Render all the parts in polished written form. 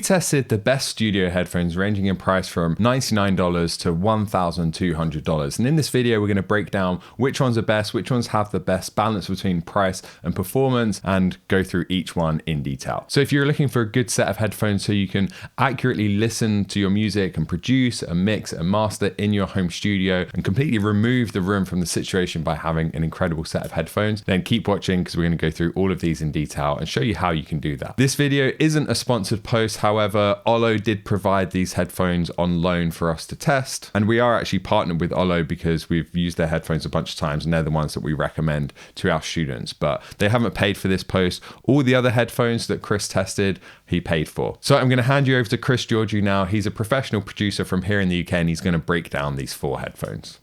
tested the best studio headphones ranging in price from $99 to $1,200. And in this video, we're going to break down which ones are best, which ones have the best balance between price and performance, and go through each one in detail. So if you're looking for a good set of headphones so you can accurately listen to your music and produce and mix and master in your home studio and completely remove the room from the situation by having an incredible set of headphones, then keep watching because we're going to go through all of these in detail and show you how you can do that. This video isn't a sponsored post. However, Olo did provide these headphones on loan for us to test, and we are actually partnered with Olo because we've used their headphones a bunch of times and they're the ones that we recommend to our students, but they haven't paid for this post. All the other headphones that Chris tested, he paid for. So I'm going to hand you over to Chris Georgiou now. He's a professional producer from here in the UK and he's going to break down these 4 headphones.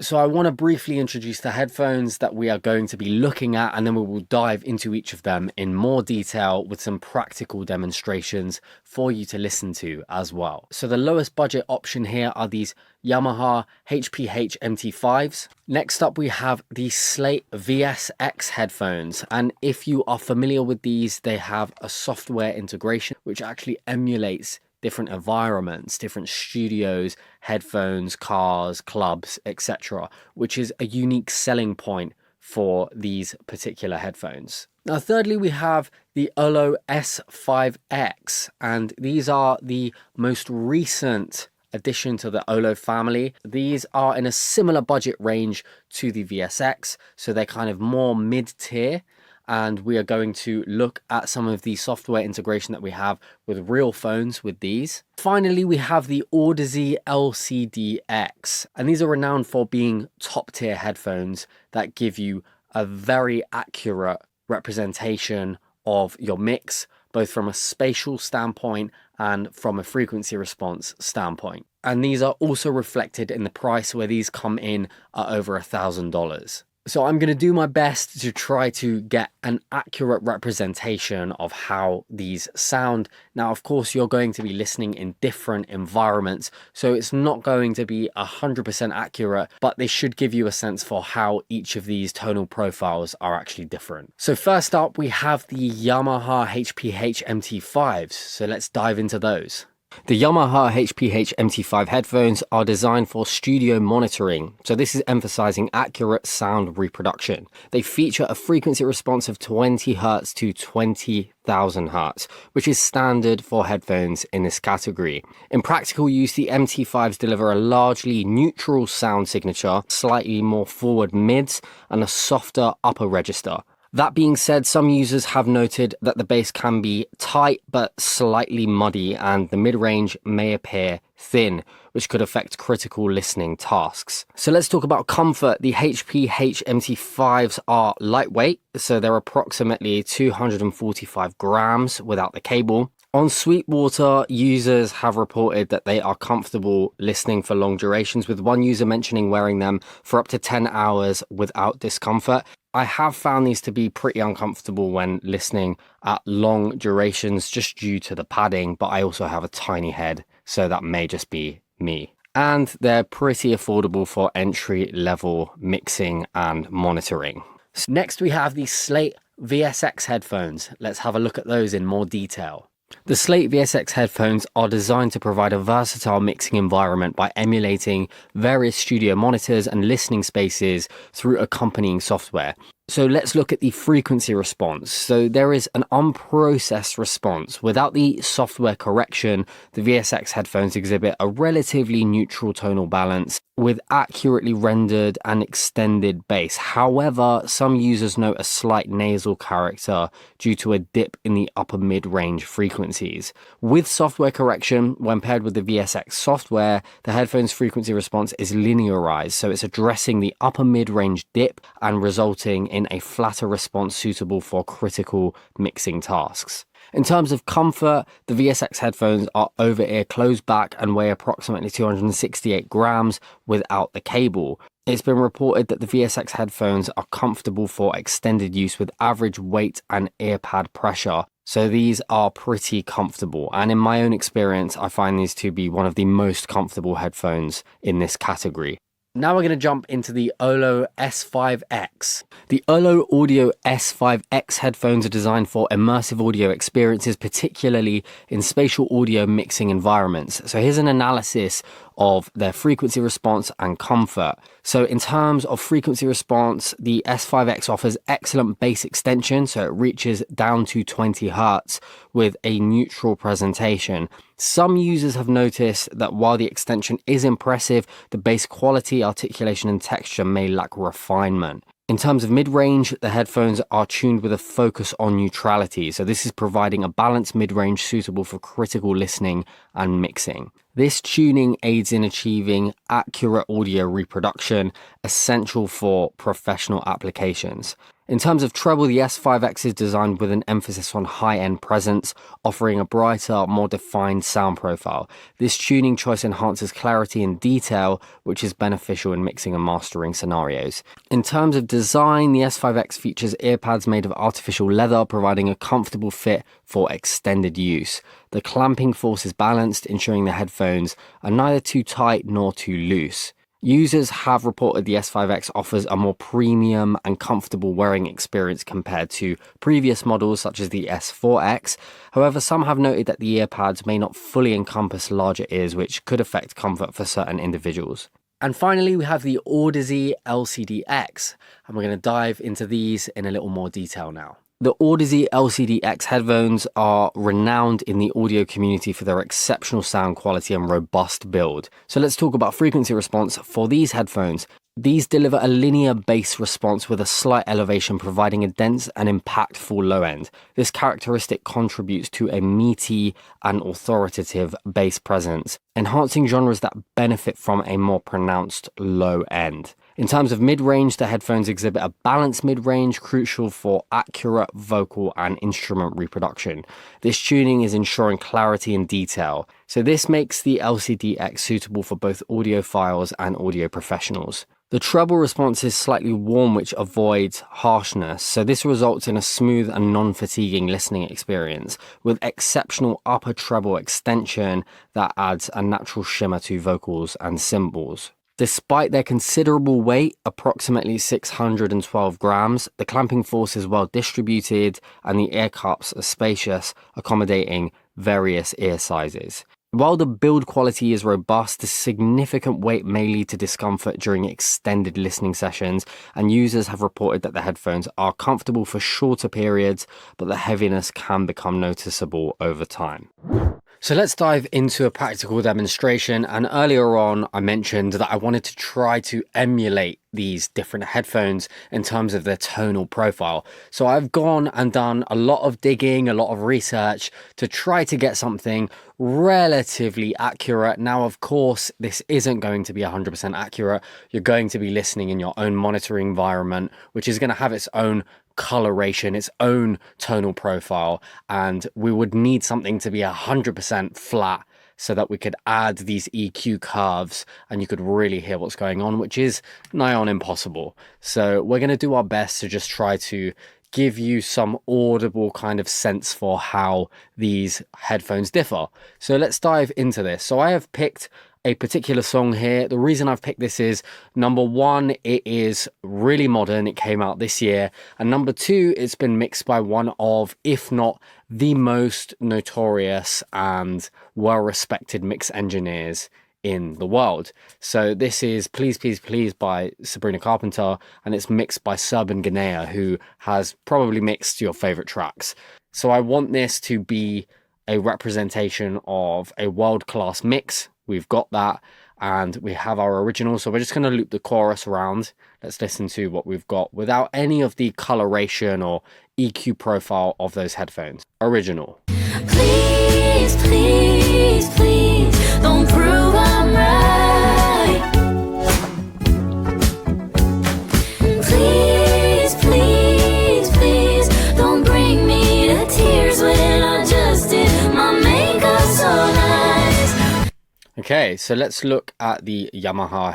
So I want to briefly introduce the headphones that we are going to be looking at, and then we will dive into each of them in more detail with some practical demonstrations for you to listen to as well. So the lowest budget option here are these Yamaha HPH-MT5s. Next up, we have the Slate VSX headphones. And if you are familiar with these, they have a software integration which actually emulates different environments, different studios, headphones, cars, clubs, etc., which is a unique selling point for these particular headphones. Now, thirdly, we have the Olo S5X, and these are the most recent addition to the Olo family. These are in a similar budget range to the VSX, so they're kind of more mid-tier. And we are going to look at some of the software integration that we have with real phones with these. Finally, we have the Audeze LCD-X, and these are renowned for being top tier headphones that give you a very accurate representation of your mix, both from a spatial standpoint and from a frequency response standpoint. And these are also reflected in the price, where these come in at over $1,000. So I'm going to do my best to try to get an accurate representation of how these sound. Now, of course, you're going to be listening in different environments, so it's not going to be 100% accurate, but they should give you a sense for how each of these tonal profiles are actually different. So first up, we have the Yamaha HPH-MT5s. So let's dive into those. The Yamaha HPH-MT5 headphones are designed for studio monitoring, so this is emphasizing accurate sound reproduction. They feature a frequency response of 20 Hz to 20,000 Hz, which is standard for headphones in this category. In practical use, the MT5s deliver a largely neutral sound signature, slightly more forward mids, and a softer upper register. That being said, some users have noted that the bass can be tight but slightly muddy, and the mid-range may appear thin, which could affect critical listening tasks. So let's talk about comfort. The HPH-MT5s are lightweight, so they're approximately 245 grams without the cable. On Sweetwater, users have reported that they are comfortable listening for long durations, with one user mentioning wearing them for up to 10 hours without discomfort. I have found these to be pretty uncomfortable when listening at long durations just due to the padding, but I also have a tiny head, so that may just be me. And they're pretty affordable for entry-level mixing and monitoring. Next, we have the Slate VSX headphones. Let's have a look at those in more detail. The Slate VSX headphones are designed to provide a versatile mixing environment by emulating various studio monitors and listening spaces through accompanying software. So let's look at the frequency response. So there is an unprocessed response. Without the software correction, the VSX headphones exhibit a relatively neutral tonal balance with accurately rendered and extended bass. However, some users note a slight nasal character due to a dip in the upper mid-range frequencies. With software correction, when paired with the VSX software, the headphones frequency response is linearized, so it's addressing the upper mid-range dip and resulting in a flatter response suitable for critical mixing tasks. In terms of comfort, the VSX headphones are over-ear closed back and weigh approximately 268 grams without the cable. It's been reported that the VSX headphones are comfortable for extended use with average weight and ear pad pressure. So these are pretty comfortable, and in my own experience, I find these to be one of the most comfortable headphones in this category. Now we're going to jump into the Olo S5X. The Olo Audio S5X headphones are designed for immersive audio experiences, particularly in spatial audio mixing environments. So here's an analysis of their frequency response and comfort. So in terms of frequency response, the S5X offers excellent bass extension, so it reaches down to 20 Hz with a neutral presentation. Some users have noticed that while the extension is impressive, the bass quality, articulation, and texture may lack refinement. In terms of mid-range, the headphones are tuned with a focus on neutrality, so this is providing a balanced mid-range suitable for critical listening and mixing. This tuning aids in achieving accurate audio reproduction, essential for professional applications. In terms of treble, the S5X is designed with an emphasis on high-end presence, offering a brighter, more defined sound profile. This tuning choice enhances clarity and detail, which is beneficial in mixing and mastering scenarios. In terms of design, the S5X features earpads made of artificial leather, providing a comfortable fit for extended use. The clamping force is balanced, ensuring the headphones are neither too tight nor too loose. Users have reported the S5X offers a more premium and comfortable wearing experience compared to previous models such as the S4X. However, some have noted that the earpads may not fully encompass larger ears, which could affect comfort for certain individuals. And finally, we have the Audeze LCD-X, and we're going to dive into these in a little more detail now. The Audeze LCD-X headphones are renowned in the audio community for their exceptional sound quality and robust build. So let's talk about frequency response for these headphones. These deliver a linear bass response with a slight elevation, providing a dense and impactful low end. This characteristic contributes to a meaty and authoritative bass presence, enhancing genres that benefit from a more pronounced low end. In terms of mid-range, the headphones exhibit a balanced mid-range, crucial for accurate vocal and instrument reproduction. This tuning is ensuring clarity and detail. So this makes the LCD-X suitable for both audiophiles and audio professionals. The treble response is slightly warm, which avoids harshness, so this results in a smooth and non-fatiguing listening experience, with exceptional upper treble extension that adds a natural shimmer to vocals and cymbals. Despite their considerable weight, approximately 612 grams, the clamping force is well distributed and the ear cups are spacious, accommodating various ear sizes. While the build quality is robust, the significant weight may lead to discomfort during extended listening sessions, and users have reported that the headphones are comfortable for shorter periods, but the heaviness can become noticeable over time. So let's dive into a practical demonstration. And earlier on, I mentioned that I wanted to try to emulate these different headphones in terms of their tonal profile. So I've gone and done a lot of digging, a lot of research to try to get something relatively accurate. Now, of course, this isn't going to be 100% accurate. You're going to be listening in your own monitoring environment, which is going to have its own coloration, its own tonal profile, and we would need something to be 100% flat so that we could add these EQ curves and you could really hear what's going on, which is nigh on impossible. So we're going to do our best to just try to give you some audible kind of sense for how these headphones differ. So let's dive into this. So I have picked a particular song here. The reason I've picked this is, number one, it is really modern. It came out this year. And number two, it's been mixed by one of, if not the most notorious and well-respected mix engineers in the world. So this is Please Please Please by Sabrina Carpenter, and it's mixed by Serban Ganea, who has probably mixed your favorite tracks. So I want this to be a representation of a world-class mix. We've got that, and we have our original. So we're just going to loop the chorus around. Let's listen to what we've got without any of the coloration or EQ profile of those headphones. Original. Please, please, please, don't prove I'm right. Please, please, please, don't bring me to tears when I just did my makeup so nice. Okay, so let's look at the Yamaha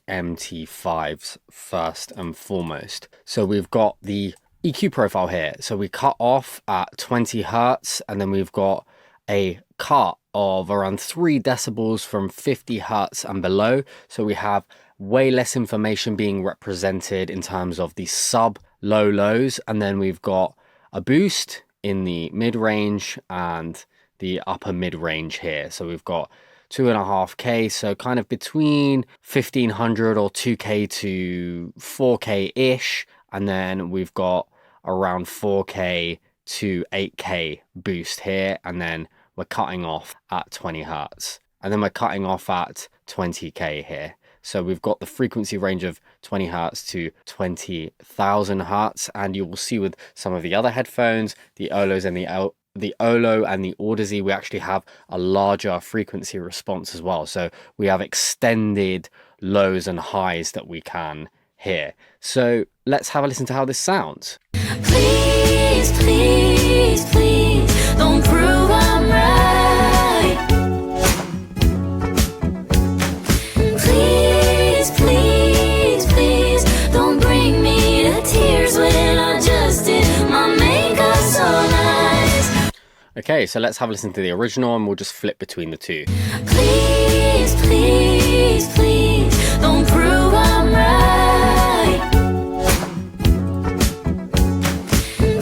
HPH-MT5s first and foremost. So we've got the EQ profile here. So we cut off at 20 Hertz, and then we've got a cut of around 3 decibels from 50 hertz and below. So we have way less information being represented in terms of the sub low lows. And then we've got a boost in the mid range and the upper mid range here. So we've got 2.5K, so kind of between 1500 or 2K to 4K ish. And then we've got around 4K to 8K boost here. And then we're cutting off at 20 hertz. And then we're cutting off at 20K here. So we've got the frequency range of 20 hertz to 20,000 hertz. And you will see with some of the other headphones, the Olos and the Olo and the Audeze, we actually have a larger frequency response as well. So we have extended lows and highs that we can hear. So let's have a listen to how this sounds. Please, please, please, don't prove I'm right. Please, please, please, don't bring me to tears when I just did my makeup so nice. Okay, so let's have a listen to the original and we'll just flip between the two. Please, please, please, don't prove I'm right.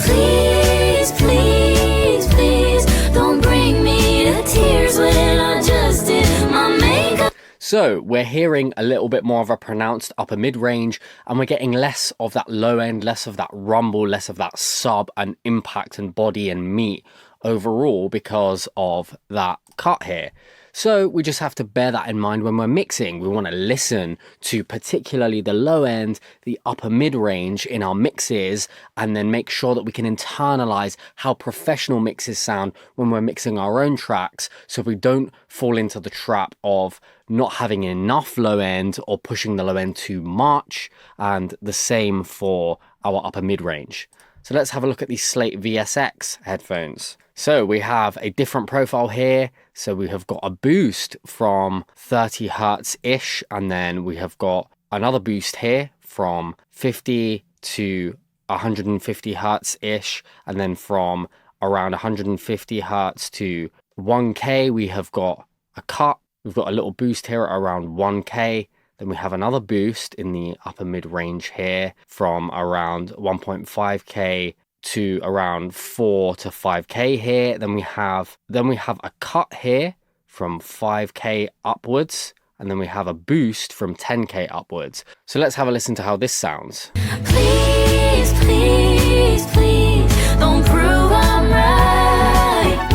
Please, please, please, don't bring me to tears when I just did my makeup. So we're hearing a little bit more of a pronounced upper mid range, and we're getting less of that low end, less of that rumble, less of that sub and impact and body and meat overall because of that cut here. So we just have to bear that in mind when we're mixing. We want to listen to particularly the low end, the upper mid range in our mixes, and then make sure that we can internalize how professional mixes sound when we're mixing our own tracks, so we don't fall into the trap of not having enough low end or pushing the low end too much, and the same for our upper mid range. So let's have a look at these Slate VSX headphones. So we have a different profile here. So we have got a boost from 30 hertz ish, and then we have got another boost here from 50 to 150 hertz ish, and then from around 150 hertz to 1K we have got a cut. We've got a little boost here at around 1K. Then we have another boost in the upper mid range here from around 1.5K to around 4 to 5K here. Then we have a cut here from 5K upwards, and then we have a boost from 10K upwards. So let's have a listen to how this sounds. Please, please, please, don't prove I'm right.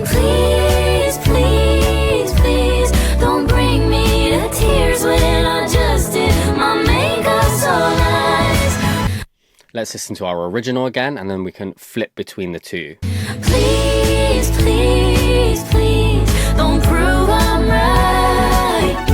Please, please, please, don't bring me to tears when I just did my makeup so nice. Let's listen to our original again, and then we can flip between the two. Please, please, please, don't prove I'm right.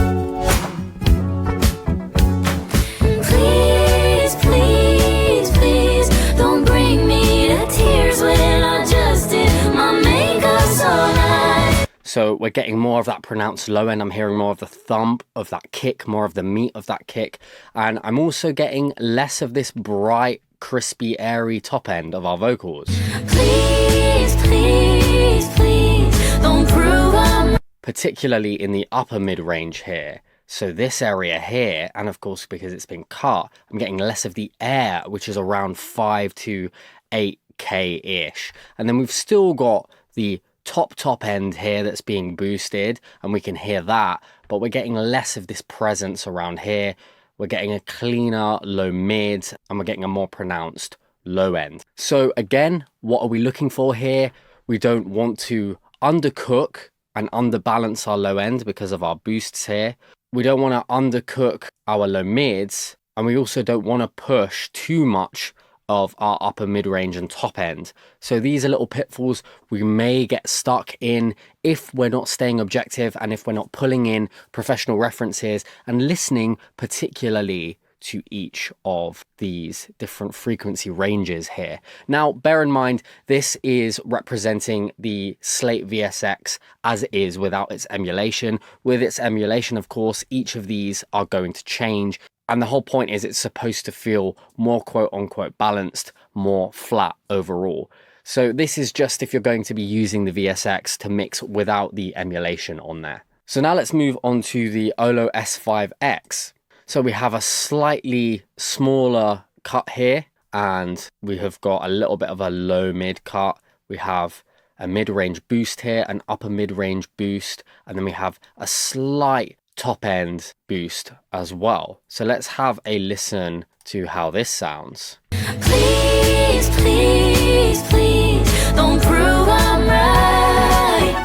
Please, please, please, don't bring me to tears when I just did my makeup so nice. So we're getting more of that pronounced low end. I'm hearing more of the thump of that kick, more of the meat of that kick. And I'm also getting less of this bright, crispy, airy top end of our vocals. Please, please, please, don't prove I'm right. Particularly in the upper mid range here. So this area here, and of course because it's been cut, I'm getting less of the air, which is around 5 to 8K ish. And then we've still got the top end here that's being boosted, and we can hear that, but we're getting less of this presence around here. We're getting a cleaner low mid, and we're getting a more pronounced low end. So again, what are we looking for here? We don't want to undercook and underbalance our low end because of our boosts here. We don't want to undercook our low mids, and we also don't want to push too much of our upper mid range and top end. So these are little pitfalls we may get stuck in if we're not staying objective and if we're not pulling in professional references and listening particularly to each of these different frequency ranges here. Now, bear in mind, this is representing the Slate VSX as it is without its emulation. With its emulation, of course, each of these are going to change. And the whole point is it's supposed to feel more quote unquote balanced, more flat overall. So this is just if you're going to be using the VSX to mix without the emulation on there. So now let's move on to the Olo S5X. So we have a slightly smaller cut here, and we have got a little bit of a low mid cut. We have a mid-range boost here, an upper mid-range boost, and then we have a slight top end boost as well. So let's have a listen to how this sounds. Please, please, please, don't prove I'm right.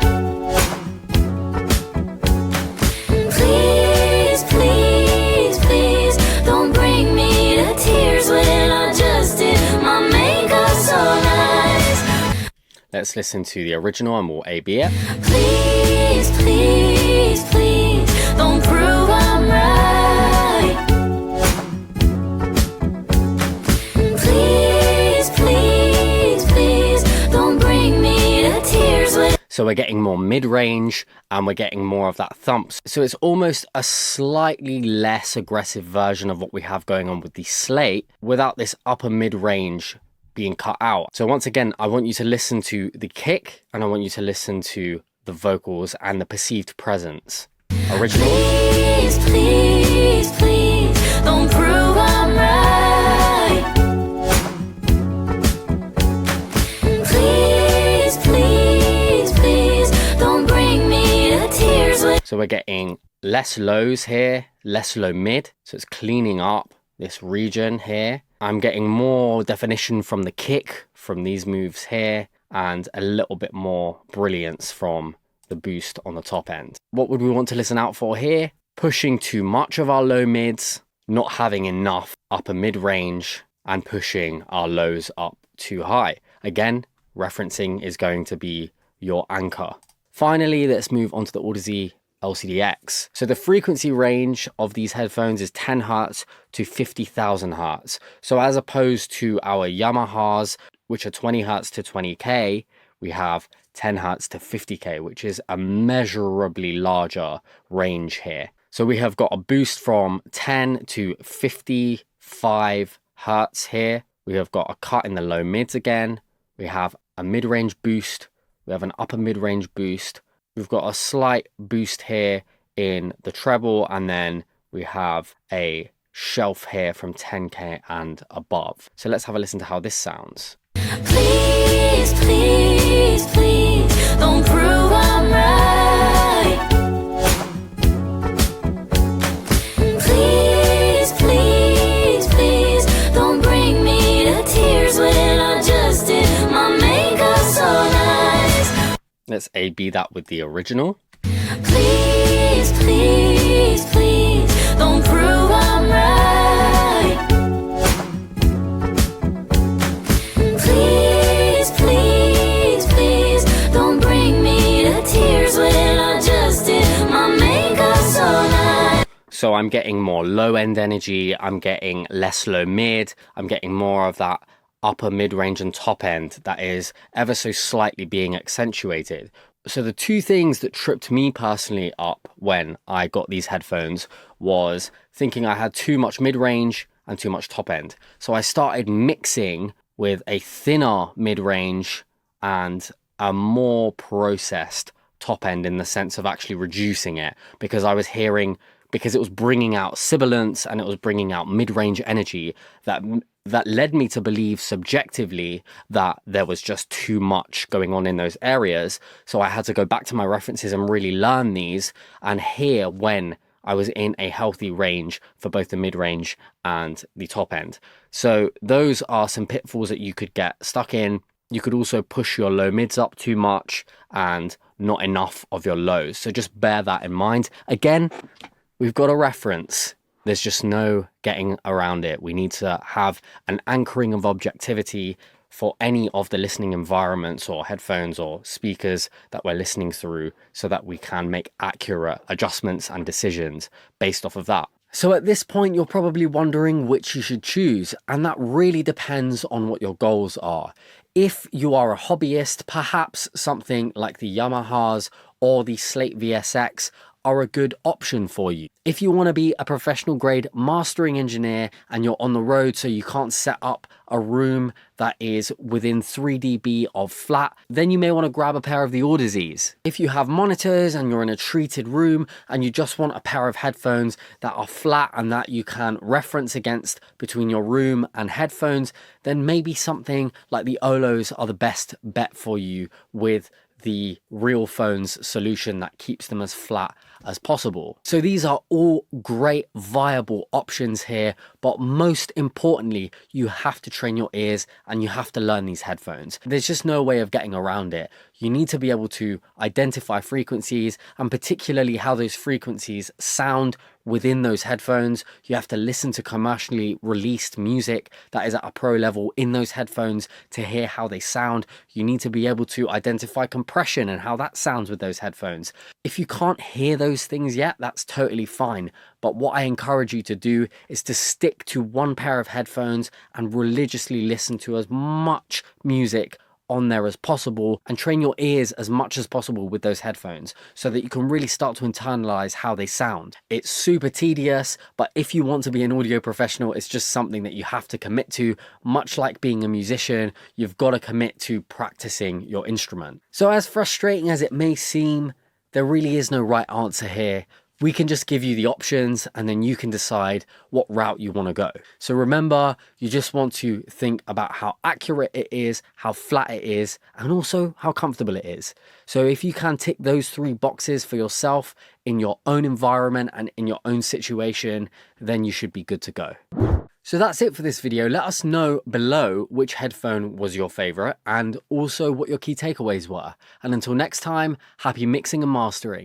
Please, please, please, don't bring me to tears when I just did my makeup so nice. Let's listen to the original and we'll A/B it. Please, please, please, don't prove I'm right. Please, please, please, don't bring me to tears when... So we're getting more mid-range and we're getting more of that thumps. So it's almost a slightly less aggressive version of what we have going on with the Slate without this upper mid-range being cut out. So once again, I want you to listen to the kick and I want you to listen to the vocals and the perceived presence. Original. Please, please, please, don't prove I'm right. Please, please, please, don't bring me to tears when... So we're getting less lows here, less low mid. So it's cleaning up this region here. I'm getting more definition from the kick from these moves here and a little bit more brilliance from the boost on the top end. What would we want to listen out for here? Pushing too much of our low mids, not having enough upper mid range, and pushing our lows up too high. Again, referencing is going to be your anchor. Finally, let's move on to the Audeze LCD-X. So the frequency range of these headphones is 10 Hertz to 50,000 Hertz. So as opposed to our Yamahas, which are 20 Hertz to 20K, we have 10 Hertz to 50K, which is a measurably larger range here. So we have got a boost from 10 to 55 Hertz here. We have got a cut in the low mids again. We have a mid-range boost. We have an upper mid-range boost. We've got a slight boost here in the treble, and then we have a shelf here from 10K and above. So let's have a listen to how this sounds. Please, please, please, don't prove I'm right. Please, please, please, don't bring me to tears when I just did my makeup so nice. Let's A/B that with the original. Please, please, please, don't prove I'm right. Please, please, please, don't bring me to tears when I just did my makeup so nice. So I'm getting more low end energy. I'm getting less low mid. I'm getting more of that upper mid-range and top end that is ever so slightly being accentuated. So the two things that tripped me personally up when I got these headphones was thinking I had too much mid-range and too much top end. So I started mixing with a thinner mid-range and a more processed top end in the sense of actually reducing it, because I was hearing, because it was bringing out sibilance and it was bringing out mid-range energy that led me to believe subjectively that there was just too much going on in those areas. So I had to go back to my references and really learn these and hear when I was in a healthy range for both the mid-range and the top end. So those are some pitfalls that you could get stuck in. You could also push your low mids up too much and not enough of your lows. So just bear that in mind. Again, we've got a reference. There's just no getting around it. We need to have an anchoring of objectivity for any of the listening environments or headphones or speakers that we're listening through so that we can make accurate adjustments and decisions based off of that. So at this point, you're probably wondering which you should choose, and that really depends on what your goals are. If you are a hobbyist, perhaps something like the Yamahas or the Slate VSX are a good option for you. If you want to be a professional grade mastering engineer and you're on the road so you can't set up a room that is within 3 dB of flat, then you may want to grab a pair of the Audeze. If you have monitors and you're in a treated room and you just want a pair of headphones that are flat and that you can reference against between your room and headphones, then maybe something like the Olos are the best bet for you with the Real Phones solution that keeps them as flat as possible. So these are all great viable options here, but most importantly, you have to train your ears and you have to learn these headphones. There's just no way of getting around it. You need to be able to identify frequencies and particularly how those frequencies sound within those headphones. You have to listen to commercially released music that is at a pro level in those headphones to hear how they sound. You need to be able to identify compression and how that sounds with those headphones. If you can't hear those things yet, that's totally fine. But what I encourage you to do is to stick to one pair of headphones and religiously listen to as much music on there as possible and train your ears as much as possible with those headphones so that you can really start to internalize how they sound. It's super tedious, but if you want to be an audio professional, it's just something that you have to commit to. Much like being a musician, you've got to commit to practicing your instrument. So as frustrating as it may seem, there really is no right answer here. We can just give you the options and then you can decide what route you want to go. So remember, you just want to think about how accurate it is, how flat it is, and also how comfortable it is. So if you can tick those 3 boxes for yourself in your own environment and in your own situation, then you should be good to go. So that's it for this video. Let us know below which headphone was your favorite and also what your key takeaways were. And until next time, happy mixing and mastering.